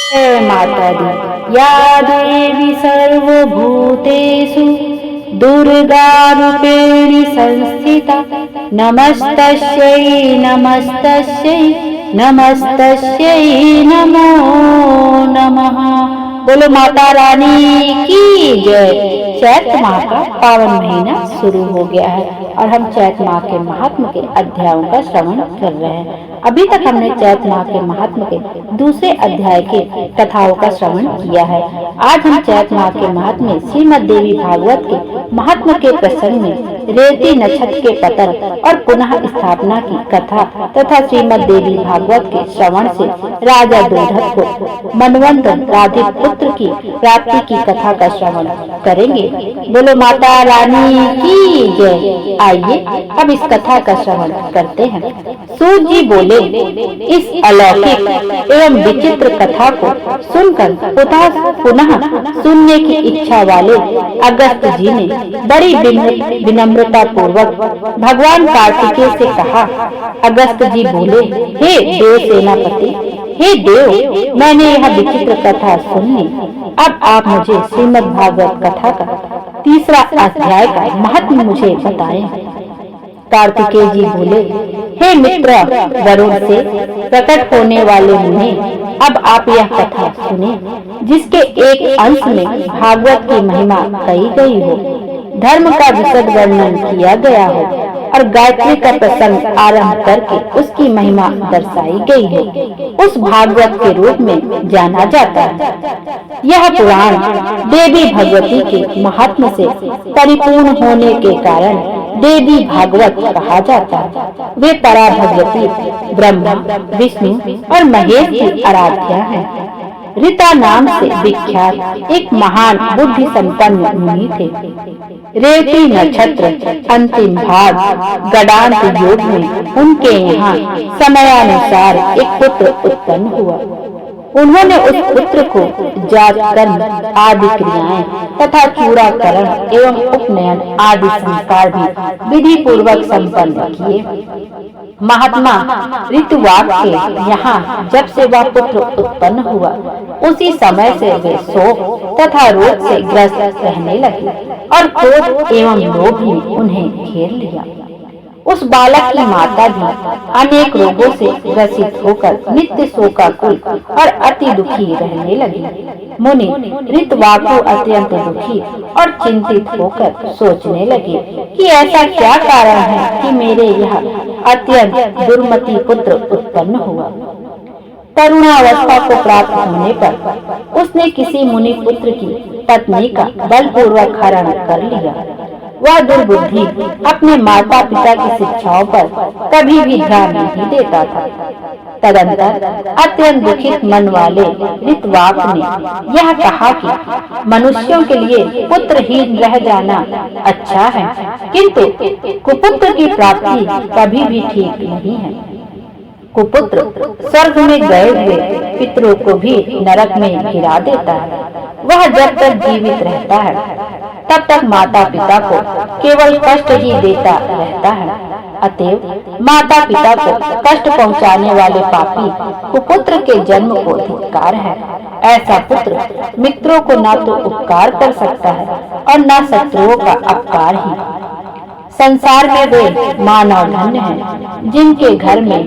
जय माता दी। या देवी सर्वभूतेषु दुर्गा रूपेण संस्थिता नमस्तस्यै नमस्तस्यै नमस्तस्यै नमो नमः। बोलो माता रानी की जय। चैत माह का पावन महीना शुरू हो गया है और हम चैत माह के महात्म के अध्यायों का श्रवण कर रहे हैं। अभी तक हमने चैत माह के महात्म के दूसरे अध्याय के कथाओं का श्रवण किया है। आज हम चैत माह के महात्म में श्रीमद् देवी भागवत के महात्म के प्रसंग में रेवती नक्षत्र के पतन और पुनः स्थापना की कथा तथा श्रीमद् देवी भागवत के श्रवण से राजा दुर्धत को मनवंत राधिक पुत्र की प्राप्ति की कथा का श्रवण करेंगे। बोलो माता रानी की जय। आइए अब इस कथा का श्रवण करते हैं। सूत जी बोले, इस अलौकिक एवं विचित्र कथा को सुनकर पुनः सुनने की इच्छा वाले अगस्त जी ने बड़ी विनम्रता पूर्वक भगवान कार्तिकेय से कहा। अगस्त जी बोले, हे देव सेनापति, हे देव, मैंने यह विचित्र कथा सुन ली। अब आप मुझे श्रीमद् भागवत कथा का तीसरा अध्याय का महत्व मुझे बताएं। कार्तिकेय जी बोले, हे मित्र वरुण से प्रकट होने वाले मुनि, अब आप यह कथा सुने जिसके एक अंश में भागवत की महिमा कही गई हो, धर्म का विशद वर्णन किया गया हो और गायत्री का प्रसंग आरंभ करके उसकी महिमा दर्शाई गई है। उस भागवत के रूप में जाना जाता है। यह पुराण देवी भगवती के महात्म से परिपूर्ण होने के कारण देवी भागवत कहा जाता है। वे परा भगवती ब्रह्मा, विष्णु और महेश की आराध्या है। रीता नाम से विख्यात एक महान बुद्धि संपन्न मुनि थे। रेवती नक्षत्र अंतिम भाग गडांत योग में उनके यहाँ समयानुसार एक पुत्र उत्पन्न हुआ। उन्होंने उस पुत्र को जात कर्म आदि क्रियाएं तथा चूड़ाकरण एवं उपनयन आदि संस्कार भी विधि पूर्वक संपन्न किए। महात्मा ऋतुवाक के यहाँ जब से वह पुत्र उत्पन्न हुआ, उसी समय से वे शोक तथा रोग से ग्रस्त रहने लगे और क्रोध एवं लोभ ने उन्हें घेर लिया। उस बालक की माता भी अनेक रोगों से ग्रसित होकर नित्य शोकाकुल और अति दुखी रहने लगी। मुनि ऋतवाकु अत्यंत दुखी और चिंतित होकर सोचने लगे कि ऐसा क्या कारण है कि मेरे यह अत्यंत दुर्मति पुत्र उत्पन्न हुआ। तरुणावस्था को प्राप्त होने पर उसने किसी मुनि पुत्र की पत्नी का बलपूर्वक हरण कर लिया। वह दुर्बुद्धि अपने माता पिता की शिक्षाओं पर कभी भी ध्यान नहीं देता था। तदंतर अत्यंत दुखित मन वाले ऋतवाक ने यह कहा कि मनुष्यों के लिए पुत्रहीन रह जाना अच्छा है, किंतु कुपुत्र की प्राप्ति कभी भी ठीक नहीं है। कुपुत्र स्वर्ग में गए हुए पितरों को भी नरक में गिरा देता है। वह जब तक जीवित रहता है तब तक माता पिता को केवल कष्ट ही देता रहता है। अतएव माता पिता को कष्ट पहुंचाने वाले पापी कुपुत्र के जन्म को धिक्कार है। ऐसा पुत्र मित्रों को न तो उपकार कर सकता है और न शत्रुओं का अपकार ही। संसार में वे मानव धन्य हैं जिनके घर में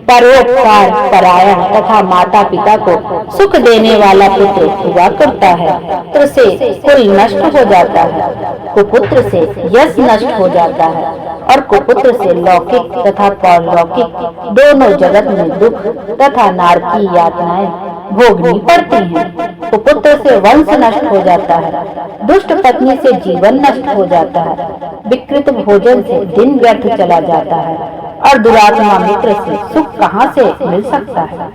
परोपकार परायण तथा माता पिता को सुख देने वाला पुत्र हुआ करता है। पुत्र से कुल नष्ट हो जाता है, कुपुत्र से यश नष्ट हो जाता है और कुपुत्र से लौकिक तथा परलौकिक दोनों जगत में दुख तथा नारकी यातनाएं भोगनी पड़ती हैं। कुपुत्र से वंश नष्ट हो जाता है, दुष्ट पत्नी से जीवन नष्ट हो जाता है, विकृत भोजन से दिन व्यर्थ चला जाता है और दुरात्मा मित्र से सुख कहाँ से मिल सकता है।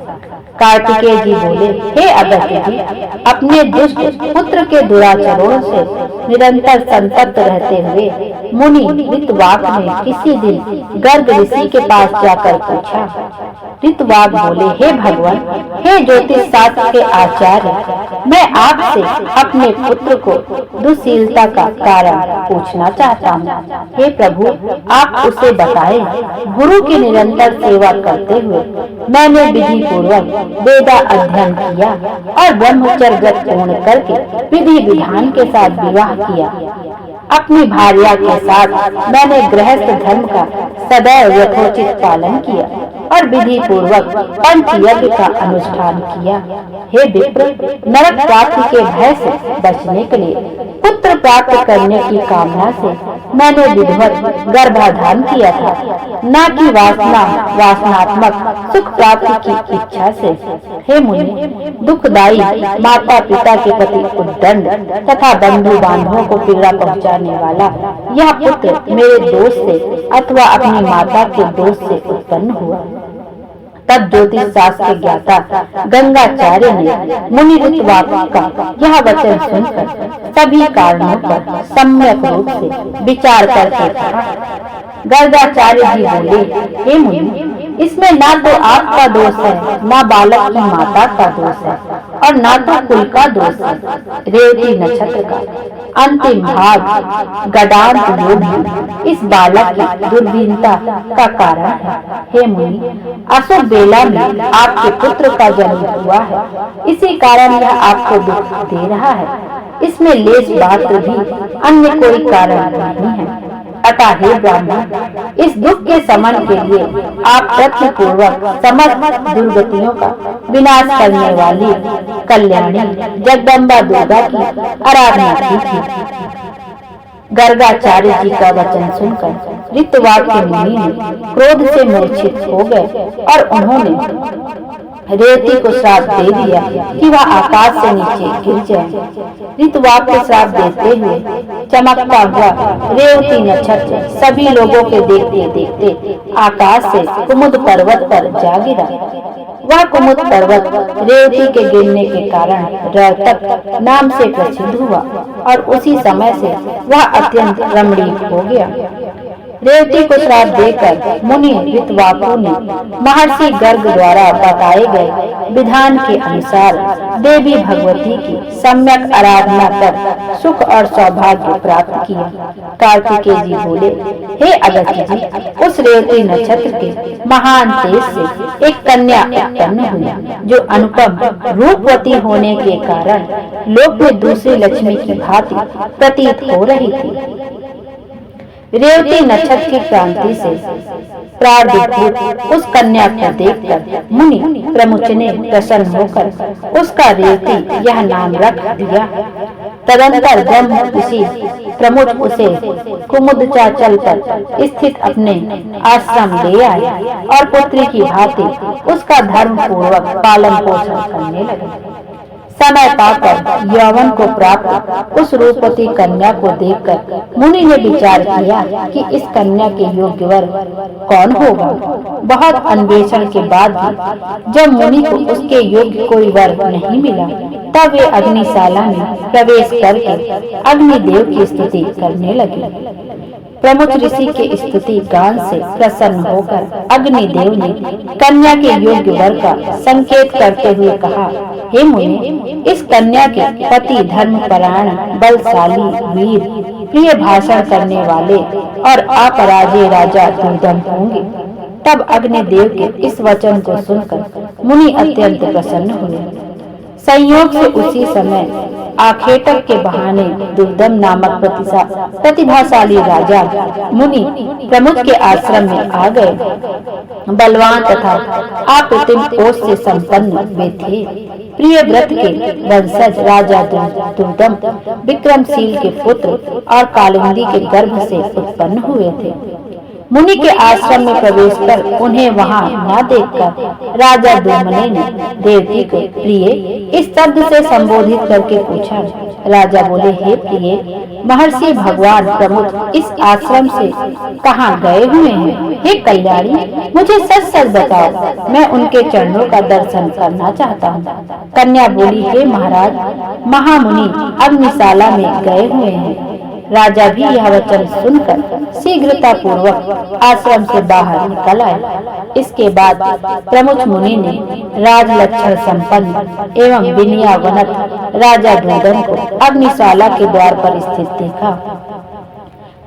कार्तिकेय जी बोले, हे अगस्त्य जी, अपने दुष्ट पुत्र के दुराचरणों से निरंतर संतप्त रहते हुए मुनि ऋतवाक ने किसी दिन गर्ग ऋषि के पास जाकर पूछा। ऋतवाक बोले, हे भगवान, हे ज्योतिष शास्त्र के आचार्य, मैं आपसे अपने पुत्र को दुशीलता का कारण पूछना चाहता हूँ। हे प्रभु, आप उसे बताएं। गुरु की निरंतर सेवा करते हुए मैंने विधि पूर्वक वेदा अध्ययन किया और ब्रह्मचर्य व्रत पूर्ण करके विधि विधान के साथ विवाह किया। अपनी भार्या के साथ मैंने गृहस्थ धर्म का सदैव यथोचित पालन किया और विधि पूर्वक पंच यज्ञ का अनुष्ठान किया। हे विप्र, नरक प्राप्ति के भय से बचने के लिए पुत्र प्राप्त करने की कामना से मैंने विधिवत गर्भाधान किया था, न कि वासनात्मक सुख प्राप्ति की इच्छा से। हे मुनि, दुखदायी माता पिता के प्रति उद्दंड तथा बंधु बांधवों को पीड़ा पहुँचाने वाला यह पुत्र मेरे दोष से अथवा अपनी माता के दोष से उत्पन्न हुआ। तब ज्योतिष शास्त्र ज्ञाता गंगाचार्य ने मुनि ऋत्विक का यह वचन सुनकर सभी कारणों पर सम्यक रूप से विचार करके कहा। गर्गाचार्य जी बोले, हे मुनि, इसमें ना तो आपका दोष है, ना बालक की माता का दोष है और ना तो कुल का दोष है। रेवती नक्षत्र का अंतिम भाग गडांत योग इस बालक की दुर्दीनता का कारण है। हे मुनि, अशुभ बेला में आपके पुत्र का जन्म हुआ है, इसी कारण यह आपको दुख दे रहा है। इसमें लेश मात्र भी अन्य कोई कारण नहीं है। अतः हे ब्राह्मण, इस दुख के शमन के लिए आप प्रयत्न पूर्वक समस्त दुर्गतियों का विनाश करने वाली कल्याणी जगदम्बा दुर्गा की आराधना कीजिए। गर्गाचार्य जी का वचन सुनकर ऋत्विक मुनि ने क्रोध से मूर्छित हो गए और उन्होंने रेवती को श्राप दे दिया कि वह आकाश से नीचे गिर जाए। ऋत्विक को श्राप देते हुए चमकता हुआ रेवती नक्षत्र सभी लोगों के देखते देखते आकाश से कुमुद पर्वत पर जा गिरा। वह कुमुद पर्वत रेवती के गिरने के कारण रौतक नाम से प्रसिद्ध हुआ और उसी समय से वह अत्यंत रमणीक हो गया। रेवती को श्राप देकर मुनि ऋत्विकों ने महर्षि गर्ग द्वारा बताए गए विधान के अनुसार देवी भगवती की सम्यक आराधना कर सुख और सौभाग्य प्राप्त किया। कार्तिकेय जी बोले, हे अगस्त्य जी, उस रेवती नक्षत्र के महान तेज से एक कन्या उत्पन्न हुई जो अनुपम रूपवती होने के कारण लोक में दूसरी लक्ष्मी की भांति प्रतीत हो रही थी। रेवती नक्षत्र की क्रांति से प्रारब्धभूत उस कन्या को देखकर मुनि प्रमुच ने प्रसन्न होकर उसका रेवती यह नाम रख दिया। तदंतर ब्रह्म ऋषि प्रमुख उसे कुमुदचाचल पर स्थित अपने आश्रम ले आए और पुत्री की भांति उसका धर्म पूर्वक पालन पोषण करने लगे। समय पाकर यौवन को प्राप्त उस रूपवती कन्या को देखकर मुनि ने विचार किया कि इस कन्या के योग्य वर कौन होगा। बहुत अन्वेषण के बाद भी जब मुनि को उसके योग्य कोई वर नहीं मिला, तब वे अग्निशाला में प्रवेश करके अग्निदेव की स्तुति करने लगे। प्रमुख ऋषि के स्तुति गान से प्रसन्न होकर अग्निदेव ने कन्या के योग्य वर का संकेत करते हुए कहा, हे मुनि, इस कन्या के पति धर्मपरायण, बलशाली, वीर, प्रिय भाषण करने वाले और अपराजय राजा दुर्दम होंगे। तब अग्निदेव के इस वचन को सुनकर मुनि अत्यंत प्रसन्न हुए। संयोग से उसी समय आखेटक के बहाने दुर्दम नामक प्रतिभाशाली राजा मुनि प्रमुख के आश्रम में आ गए। बलवान तथा अप्रतिम कोष से संपन्न वे थे। प्रिय व्रत के वंशज राजा दुर्दम विक्रमशील के पुत्र और कालिंदी के गर्भ से उत्पन्न हुए थे। मुनि के आश्रम में प्रवेश कर उन्हें वहां न देखकर राजा दुर्मने ने देवकी को प्रिय इस शब्द से संबोधित करके पूछा। राजा बोले, हे प्रिय, महर्षि भगवान प्रमुख इस आश्रम से कहाँ गए हुए हैं? हे कल्याणी, मुझे सच सच बताओ, मैं उनके चरणों का दर्शन करना चाहता हूँ। कन्या बोली, हे महाराज, महामुनि अग्निशाला में गए हुए हैं। राजा भी यह वचन सुनकर शीघ्रता पूर्वक आश्रम से बाहर निकल आए। इसके बाद प्रमुख मुनि ने राज लक्षण संपन्न एवं विनयावनत राजा दुर्दम को अग्निशाला के द्वार पर स्थित देखा।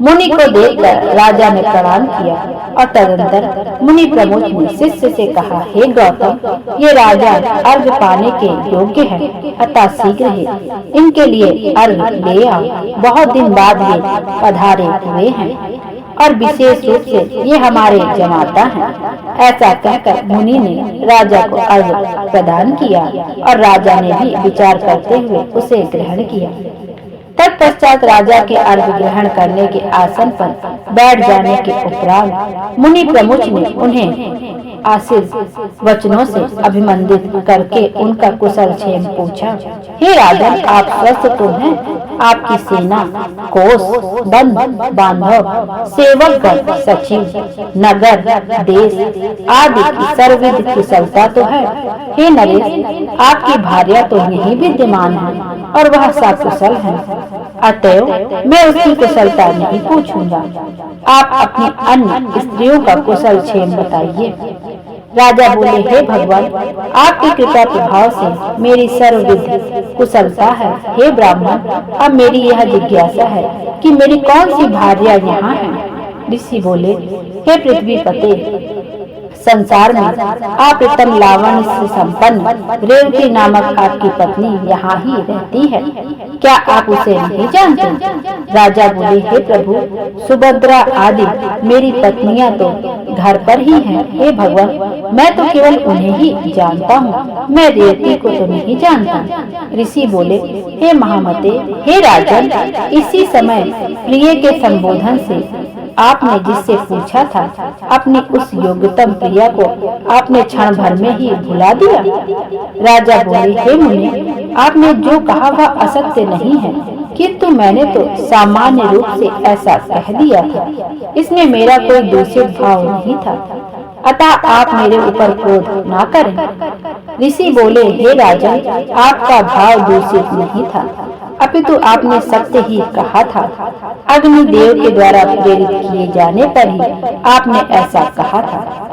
मुनि को देखकर राजा ने प्रणाम किया और तदंतर मुनि प्रमुख ने शिष्य से कहा, हे गौतम, ये राजा अर्घ पाने के योग्य है, अतः शीघ्र ही इनके लिए अर्घ ले आओ। बहुत दिन बाद ये पधारे हुए हैं और विशेष रूप से ये हमारे जमाता हैं। ऐसा कहकर मुनि ने राजा को अर्घ प्रदान किया और राजा ने भी विचार करते हुए उसे ग्रहण किया। तत्पश्चात राजा के अर्घ ग्रहण करने के आसन पर बैठ जाने के उपरांत मुनि प्रमुख ने उन्हें आशीर्वचनों से अभिनंदित करके उनका कुशल क्षेम पूछा। हे राजन, आप स्वस्थ तो हैं? आपकी सेना, कोष, बंद बांधव, सेवकगण, सचिव, नगर, देश आदि की सर्वविध कुशलता तो है। हे नरेश, आपकी भार्या तो यही विद्यमान है और वह सकुशल है, अतएव मैं उसकी कुशलता नहीं पूछूंगा। आप अपनी अन्य स्त्रियों का कुशल क्षेम बताइए। राजा बोले, हे भगवान, आपकी कृपा प्रभाव से मेरी सर्वविध कुशलता है। हे ब्राह्मण, अब मेरी यह जिज्ञासा है कि मेरी कौन सी भार्या यहाँ है? ऋषि बोले, हे पृथ्वीपते, संसार में अप्रतिम लावण्य से संपन्न रेवती नामक आपकी पत्नी यहाँ ही रहती है, क्या आप उसे नहीं जानते? राजा बोले, हे प्रभु, सुभद्रा आदि मेरी पत्नियां तो घर पर ही हैं। हे भगवान, मैं तो केवल उन्हें ही जानता हूँ, मैं रेवती को तो नहीं जानता। ऋषि बोले, हे महामते, हे राजन, इसी समय प्रिय के संबोधन से आपने जिससे पूछा था, अपनी उस योग्यतम प्रिया को आपने क्षण भर में ही भुला दिया। राजा बोले, हे मुनि, आपने जो कहा वह असत्य नहीं है, किंतु मैंने तो सामान्य रूप से ऐसा कह दिया था। इसमें मेरा कोई दूषित भाव नहीं था, अतः आप मेरे ऊपर क्रोध ना करें। ऋषि बोले, हे राजन, आपका भाव दूषित नहीं था, अपितु आपने सत्य ही कहा था। अग्निदेव के द्वारा प्रेरित किए जाने पर ही आपने ऐसा कहा था।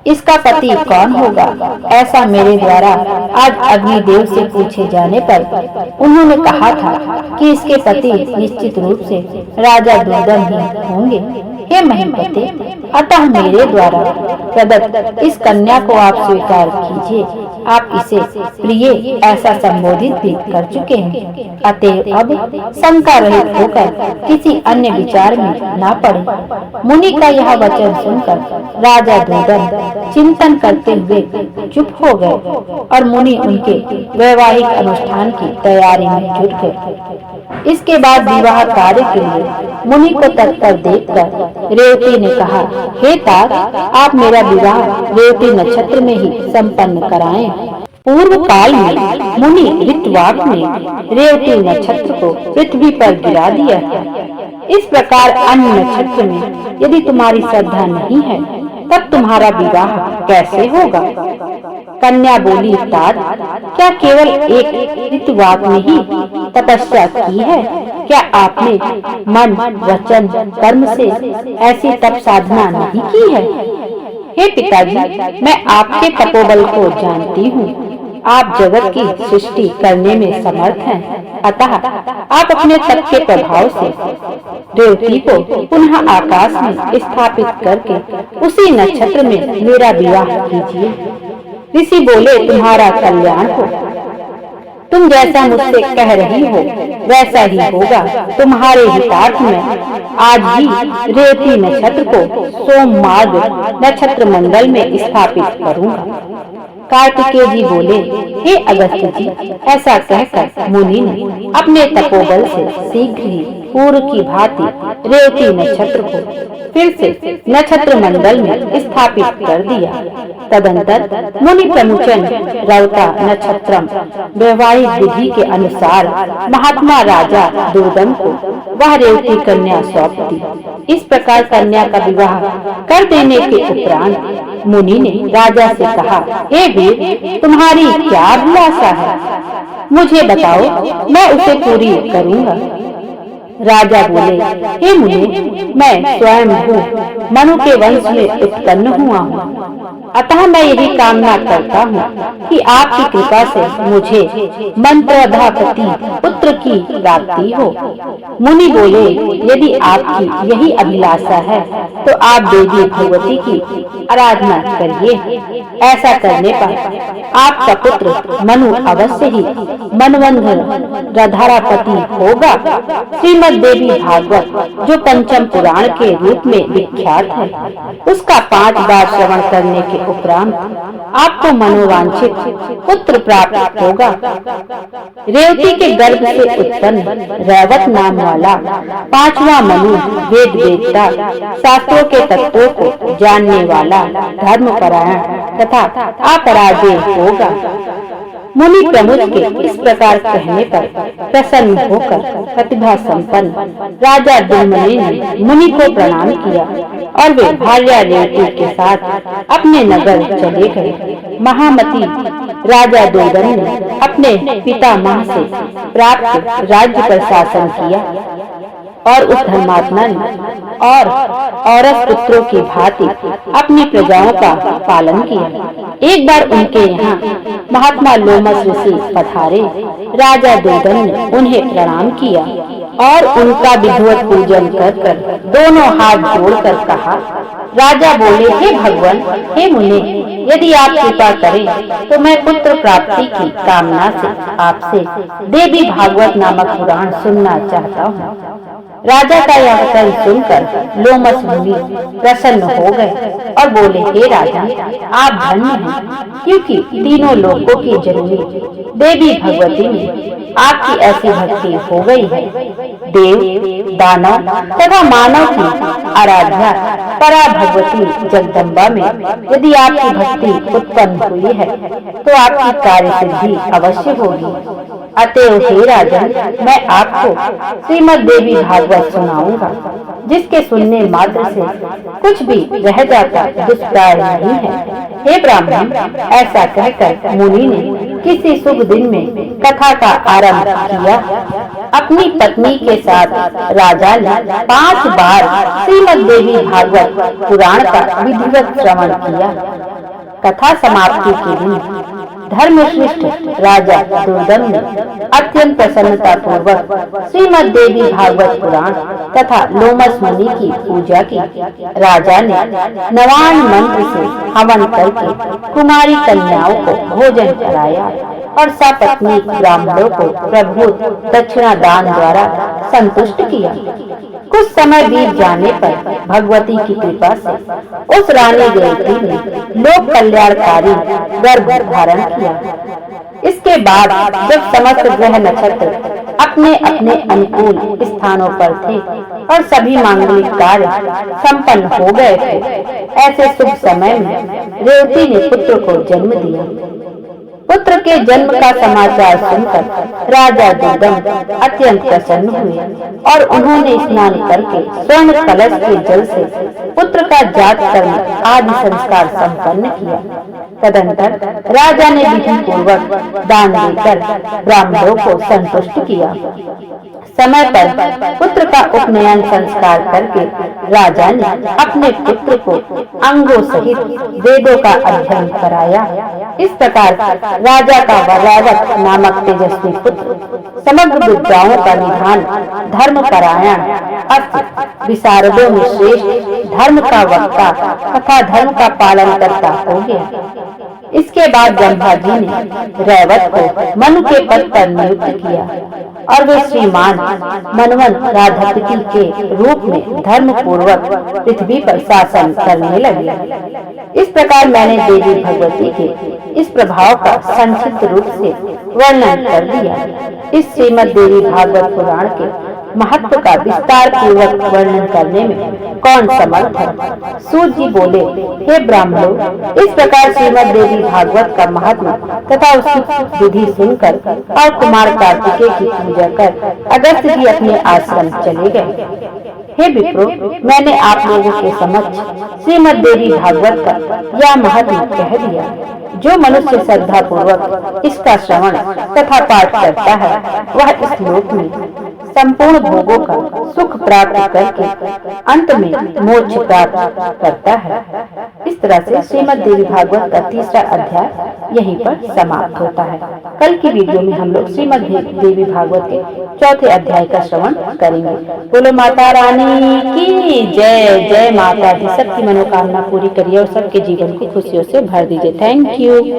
इसका पति कौन होगा, ऐसा मेरे द्वारा आज अग्निदेव से पूछे जाने पर उन्होंने कहा था कि इसके पति निश्चित रूप से राजा दुर्दम ही होंगे। हे महिपते, अतः मेरे द्वारा प्रदत्त इस कन्या को आप स्वीकार कीजिए। आप इसे प्रिय ऐसा संबोधित भी कर चुके हैं, अतः अब शंका रहित होकर किसी अन्य विचार में ना पड़े। मुनि का यह वचन सुनकर राजा दुर्दम चिंतन करते हुए चुप हो गए और मुनि उनके वैवाहिक अनुष्ठान की तैयारी में जुट गए। इसके बाद विवाह कार्य के लिए मुनि को तत्पर देखकर रेवती ने कहा, हे तात, आप मेरा विवाह रेवती नक्षत्र में ही संपन्न कराएं। पूर्व काल में मुनि ऋत्वाक ने रेवती नक्षत्र को पृथ्वी पर गिरा दिया था। इस प्रकार अन्य नक्षत्र में यदि तुम्हारी श्रद्धा नहीं है, तब तुम्हारा विवाह कैसे होगा? कन्या बोली, तात, क्या केवल एक ऋतुवाक ने ही तपस्या की है? क्या आपने मन, वचन, कर्म से ऐसी तप साधना नहीं की है? हे पिताजी, मैं आपके तपोबल को जानती हूँ। आप जगत की सृष्टि करने में समर्थ हैं, अतः आप अपने तप के प्रभाव से रेवती को पुनः आकाश में स्थापित करके उसी नक्षत्र में मेरा विवाह कीजिए। ऋषि बोले, तुम्हारा कल्याण हो। तुम जैसा मुझसे कह रही हो वैसा ही होगा। तुम्हारे हितार्थ में आज ही रेवती नक्षत्र को सोम मार्ग नक्षत्र मंडल में स्थापित करूंगा। कार्तिकेय जी बोले, हे अगस्त्य जी, ऐसा कहकर मुनि ने अपने तपोबल से शीघ्र ही पूर्व की भांति रेवती नक्षत्र को फिर से नक्षत्र मंडल में स्थापित कर दिया। तदंतर मुनि प्रमुचन रवता नक्षत्रम वैवाहिक विधि के अनुसार महात्मा राजा दुर्दम को वह रेवती कन्या सौंप दी। इस प्रकार कन्या का विवाह कर देने के उपरांत मुनि ने राजा से कहा, हे वीर, तुम्हारी क्या अभिलाषा है? मुझे बताओ, मैं उसे पूरी करूंगा। राजा बोले, हे मुनि, मैं स्वयं हूँ मनु के वंश में उत्पन्न हुआ हूँ, अतः मैं यही कामना करता हूँ कि आपकी कृपा से मुझे मंत्रधापति पुत्र की प्राप्ति हो। मुनि बोले, यदि आपकी यही अभिलाषा है तो आप देवी भगवती की आराधना करिए। ऐसा करने पर आपका पुत्र मनु अवश्य ही मनवंतर राधारापति होगा। श्रीमद् देवी भागवत जो पंचम पुराण के रूप में विख्यात है, उसका 5 बार श्रवण करने के उपरांत आपको मनोवांछित पुत्र प्राप्त होगा। रेवती के गर्भ से उत्पन्न रैवत नाम वाला 5वां मनु वेद वेदता, शास्त्रों के तत्वों को जानने वाला, धर्मपरायण तथा अपराजेय होगा। मुनि प्रमुख के इस प्रकार कहने पर प्रसन्न होकर प्रतिभा संपन्न राजा दुर्मने ने मुनि को प्रणाम किया और वे भार्या रेवती के साथ अपने नगर चले गए। महामती राजा दुर्दन ने अपने पितामह से प्राप्त राज्य पर शासन किया और उस धर्मात्मा ने और औरस पुत्रों की भांति अपनी प्रजाओं का पालन किया। एक बार उनके यहाँ महात्मा लोमस ऋषि पधारे। राजा दुर्दन ने उन्हें प्रणाम किया और उनका विधिवत पूजन कर दोनों हाथ जोड़कर कहा। राजा बोले, हे भगवान, हे मुनि, यदि आप कृपा करें तो मैं पुत्र प्राप्ति की कामना से आपसे देवी भागवत नामक पुराण सुनना चाहता हूँ। राजा का यह वचन सुनकर लोमस मुनि प्रसन्न हो गए और बोले, हे राजा, आप धन्य हैं, क्योंकि तीनों लोकों की जननी देवी भगवती में आपकी ऐसी भक्ति हो गई है। देव, दानव तथा मानव की आराध्या परा भगवती जगदम्बा में यदि आपकी भक्ति उत्पन्न हुई है तो आपकी कार्य सिद्धि अवश्य होगी। अतएव हे राजन, मैं आपको श्रीमद् देवी भागवत सुनाऊंगा, जिसके सुनने मात्र से कुछ भी रह जाता दुष्प्राय नहीं है। हे ब्राह्मण, ऐसा कहकर मुनि ने किसी शुभ दिन में कथा का आरंभ किया। अपनी पत्नी के साथ राजा ने 5 बार श्रीमद् देवी भागवत पुराण का विधिवत श्रवण किया। कथा समाप्ति के दिन धर्मश्रेष्ठ राजा दुर्दन ने अत्यंत प्रसन्नता पूर्वक श्रीमद् देवी भागवत पुराण तथा लोमस मुनि की पूजा की। राजा ने नवान मंत्र से हवन करके कुमारी कन्याओं को भोजन कराया और सपत्नी ब्राह्मणों को प्रभु दक्षिणा दान द्वारा संतुष्ट किया। कुछ समय बीत जाने पर भगवती की कृपा से उस रानी रेवती ने लोक कल्याणकारी गर्भ धारण किया। इसके बाद जब समस्त ग्रह नक्षत्र अपने अपने अनुकूल स्थानों पर थे और सभी मांगलिक कार्य संपन्न हो गए थे, ऐसे शुभ समय में रेवती ने पुत्र को जन्म दिया। पुत्र के जन्म का समाचार सुनकर राजा दुर्दन अत्यंत प्रसन्न हुए और उन्होंने स्नान करके स्वर्ण कलश के जल से पुत्र का जात कर्म आदि संस्कार संपन्न किया। तदंतर राजा ने विधि पूर्वक दान देकर ब्राह्मणों को संतुष्ट किया। समय पर पुत्र का उपनयन संस्कार करके राजा ने अपने पुत्र को अंगों सहित वेदों का अध्ययन कराया। इस प्रकार राजा का वरावत नामक तेजस्वी पुत्र समग्र विद्याओं का निधान, धर्मपरायण, अर्थ विशारदों में श्रेष्ठ, धर्म का वक्ता तथा धर्म का पालन करता हो गया। इसके बाद ब्रह्मा जी ने रैवत को मनु के पद पर नियुक्त किया और वे श्रीमान मनवंत राधापति के रूप में धर्म पूर्वक पृथ्वी पर शासन करने लगे। इस प्रकार मैंने देवी भगवती के इस प्रभाव का संक्षिप्त रूप से वर्णन कर दिया। इस श्रीमद् देवी भागवत पुराण के महत्व का विस्तार पूर्वक वर्णन करने में कौन समर्थ है? सूत जी बोले, हे ब्राह्मणों, इस प्रकार श्रीमद् देवी भागवत का महत्व तथा उसकी विधि सुनकर और कुमार कार्तिकेय की पूजा कर अगस्त्य जी अपने आश्रम चले गए। हे विप्रो, मैंने आप लोगों के समक्ष श्रीमद् देवी भागवत का यह महत्व कह दिया। जो मनुष्य श्रद्धा पूर्वक इसका श्रवण तथा पाठ करता है, वह इस लोक में संपूर्ण भोगों का सुख प्राप्त करके अंत में मोक्ष प्राप्त करता है। इस तरह से श्रीमद् देवी भागवत का तीसरा अध्याय यहीं पर समाप्त होता है। कल की वीडियो में हम लोग श्रीमद् देवी भागवत के चौथे अध्याय का श्रवण करेंगे। बोलो माता रानी की जय। जय माता दी। सबकी मनोकामना पूरी करिए और सबके जीवन को खुशियों से भर दीजिए। Thank you.